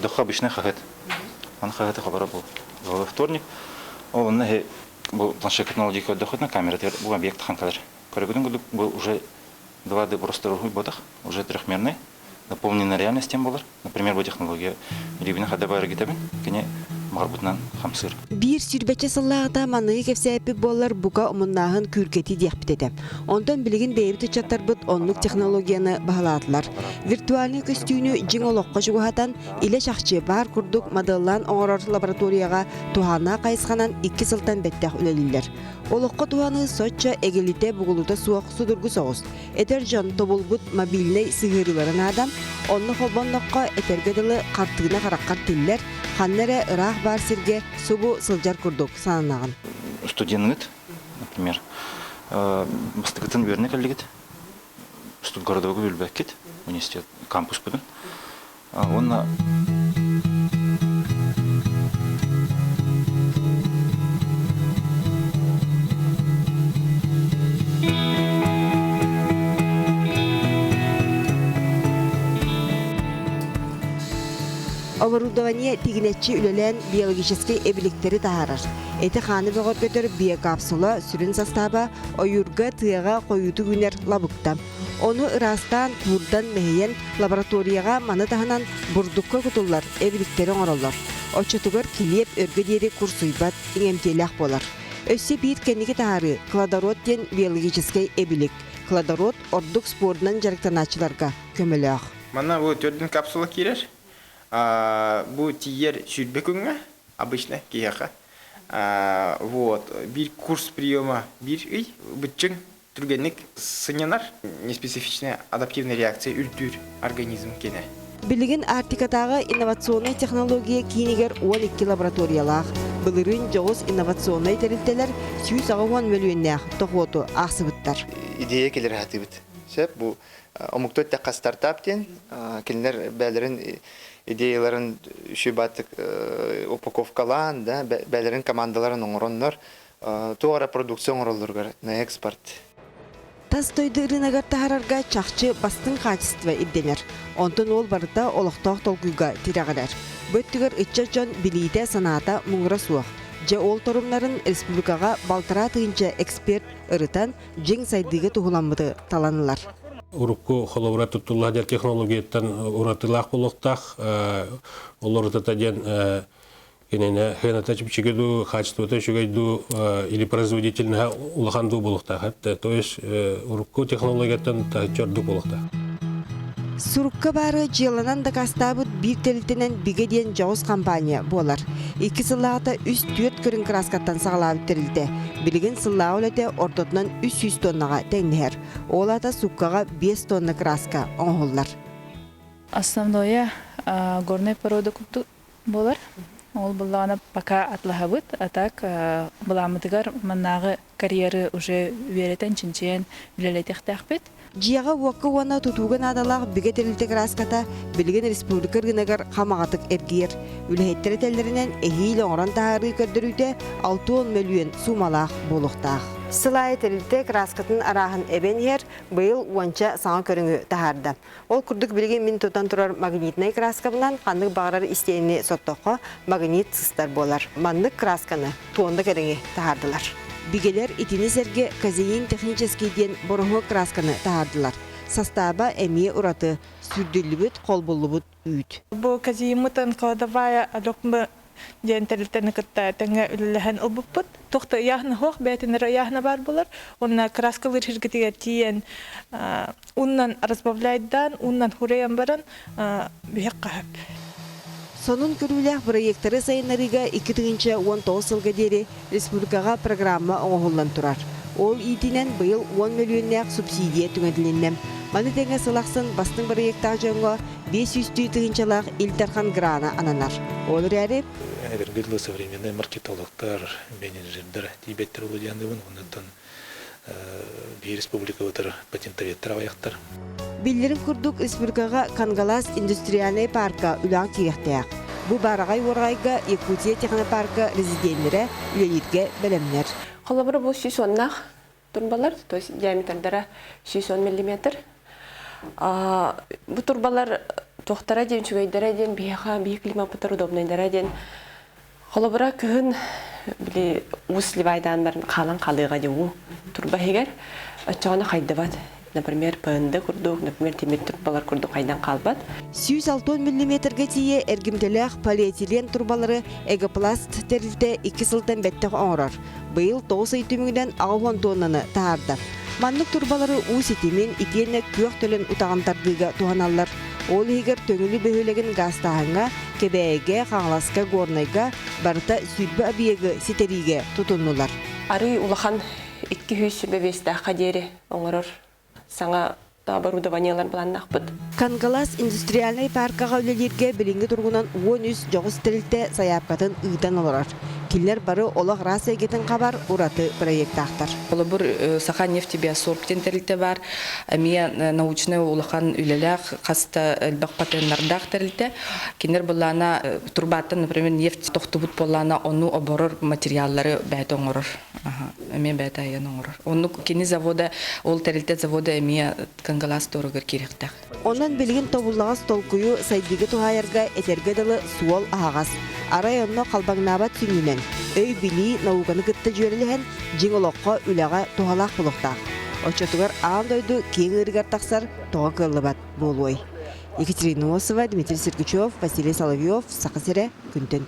Дохо обычный хахет. Он хахет хабара был. Во вторник. Он был планшет технологии доход на камеру. Был объект ханкалер. Корректно был уже 2D просто ботах, уже трехмерный. Наполнена реальностью был. Например, бы технология рибина хадабайра гитабин. Кене марбутнан хамсыр. Bir sürbeçe sallağıda manığı kefseyepi bollar buka omunnağın kürketi diyekbitede. Ondan bilgin beyibiti çatarbıt onluk teknologiyanı bahaladılar. Virtualni köstüğünü jing oloqqa juguhatan ile şahçı bar kurduk modellan oğrar laboratoriyaga tuhana kayısganan 2 sıltan betteh üleliler. Oloqqa tuhanı soçça egelite buguluda suaq sudurgu soğuz. Eterjan tobulgut mobilne sığırıların adam, onlu holbanlıqqa etergedilı kartığına karaqqar tiller, Ханнере ырах бар сирге субу сылжар курдук сананаган. Студентный, например, мастыкатын верне коллегит, Студгородового Вильбекет, университет, кампус будем. Он Оборудование тигинетчи үлелен биологический эбиликтери тахарар. Эти ханы бөгөр көтөр биокапсула сүрін состава ойурга тыяга коюту күнер лабыкта. Оны ырастан турдан мейен лабораторияга маны таханан бурдукка кутуллар эбиликтери оңороллар. Очотугар килеп өргө диери курсуйбат иңемтелях болар. Өссө бир кенники тахары кладород ден биологический эбилик. Кладород ордук спорынан жарыктаначыларга көмөлөк. Мана бу төрдүн капсула кирер. Бу тиер сүрбекүнгө обычно кияка. Вот, бир курс приема бир ый бутчың түргенник сынянар неспецифичная адаптивная реакция үлтүр организм кене. Билигин Артикатагы инновационный технология кинигер 12 лабораториялах. Былырын жоғыз инновационный терилтелер 110 миллионнах тоқоту ақсыбыттар. Идея келер хатыбыт. Сеп бу омуктот такка стартаптен келер бәлерин идеяларын шүбаттык упаковкалан, да, бәлерин командаларын оңороннор, туара продукция оңороллоргар на экспорт. Тас тойды рынагар тахарарга чахчы бастың качество идденер. Онтон ол барыта олықтақ толкуйга тирағалар. Бөттігер ытча жон билийте санаата мұңыра суақ. Же ол торумнарын республикаға балтыра тыгынча эксперт ырытан жең сайдыға туғыламыды таланылар. Урукку холовра туттулладер технологияттан уратылақ болуқтақ, олар татаден кенене хенатачып чигеду, качеството чигеду или производительно улаханду болуқтақ. То есть урукку технологияттан чорду болуқтақ. Сурукка бары жыланан да кастабыт бир телтенен бигеден жауыз компания болар. 2 сыллағыта 3-4 көрін краскаттан сағалабыт терилді. Билген сыллағы өлете ортотынан 300 тоннаға тәңнер. Олата суккаға 5 тонна краска оңғылар. Основное горный продукт болар. Ол бұллағына пока атлахабыт, а так бұламыдығар маннағы карьеры уже веретен чинчен үлелетектәқ бет. Жияға уақы уана тұтуған адалақ біге терілті краската білген республика рынагар қамағатық әргер. Үліхеттері тәлдерінен әхейлі оңыран тағары көрдіруде 6-10 миллион сумалақ болуқтақ. Сылайы терілті краскатын арағын әбен ер бұйыл уанча саңа көріңі тағарды. Ол күрдік білген мен тұтан тұрар магнитнай краскабынан қандық бағарар істейіне соттоққа магнит сыстар болар. Мандық красканы туонды көріңі тағардылар. Бигелер итини серге казеин технический ден борохо красканы тахардылар. Состава эмие ураты, сүрдүлүбүт, колбуллубут үйт. Бу казеимутан кладовая адокмы ден терилтени кытта теңе үлләһен ылбыппыт. Тохта яхны хох бетинер яхны бар булар. Онна краскалар хиргетиге тиен уннан разбавляйдан, уннан хураян баран бихек кахап. Сонун көрүлэх проекттары сайынарыга 2019 сылга дери республикаға программа оңғылан турар. Ол итинен быйыл 10 миллионнақ субсидия түңеділіннем. Маны теңе сылақсын бастың проекттағы жоңға 500 тыгынчалақ Илдархан грана ананар. Ол рәрі? Гырлы современный маркетологтар, менеджердер, тибеттер улудияндыбын, ондан bir республика отыр патентоветтер аваяқтар. Биллерин курдук республикаға Кангалас индустриальный парка үлаң тиектаяқ. Бу барағай орғайга Якутия технопарка резиденттері үлелерге бәлемнер. Қолабыры бұл 610 турбалар, то есть диаметрдері 610 мм. Бұл турбалар Тохтара ден чугайдара ден бияха бия климапытар удобнайдара ден холобра күн били усливайдан барын қалан қалыға де у турба хегер очоғана хайдабат. Например, пынды курдук, например, темир турбалар курдук хайдан қалбат. 160 мм-ге тие эргимтелек полиэтилен турбалары эгопласт терилте 2 сылтан беттек оңорор. Быйыл 9 түмүнен 10 тоннаны таарда. Маннык турбалары у ситимин итиенне күөх төлөн утагантардыга туаналлар. Ол егер төңүлү бөһөлеген гастаһанга, кебээге, хаңласка, горнайга, барыта сүрбө абиеге ситериге тутуннулар. Ары улахан 200 бебестаха дери оңорор. Саңа оборудованиялар буланнак бут. Кангалас индустриальный паркага үлелерге билинги тургунан 13 жогус терилте саяпкатын ыйтан олорар. Киллер бары олақ рас егетін қабар ураты проекттақтар. Олабыр саха нефтебиосорбтен терилте бар. Мия научный улахан үлелек қаста әлбақ патеннардақ терилте. Кендер болана турбаттан, например, нефть тоқтыбыт болана оны оборор материаллары бәйт оңырыр. Мен бәйт айын оңырыр. Оны кені завода, ол терилте завода мия кангалас торығыр керектақ. Онан білген тобулағыз толкую сайдығы тухайырға этерге дылы суол ағас. Арай онно қалбаңнабат сүнінен. Өй били науканы кытты жөреліген жеңолоққа үліға тухалақ бұлықта. Очотугар аан дойду кейін ыргар тақсар тоға кылыбат болуой. Екатерина Осова, Дмитрий Сергачев, Василий Соловьев, Сақасере, Күнтен.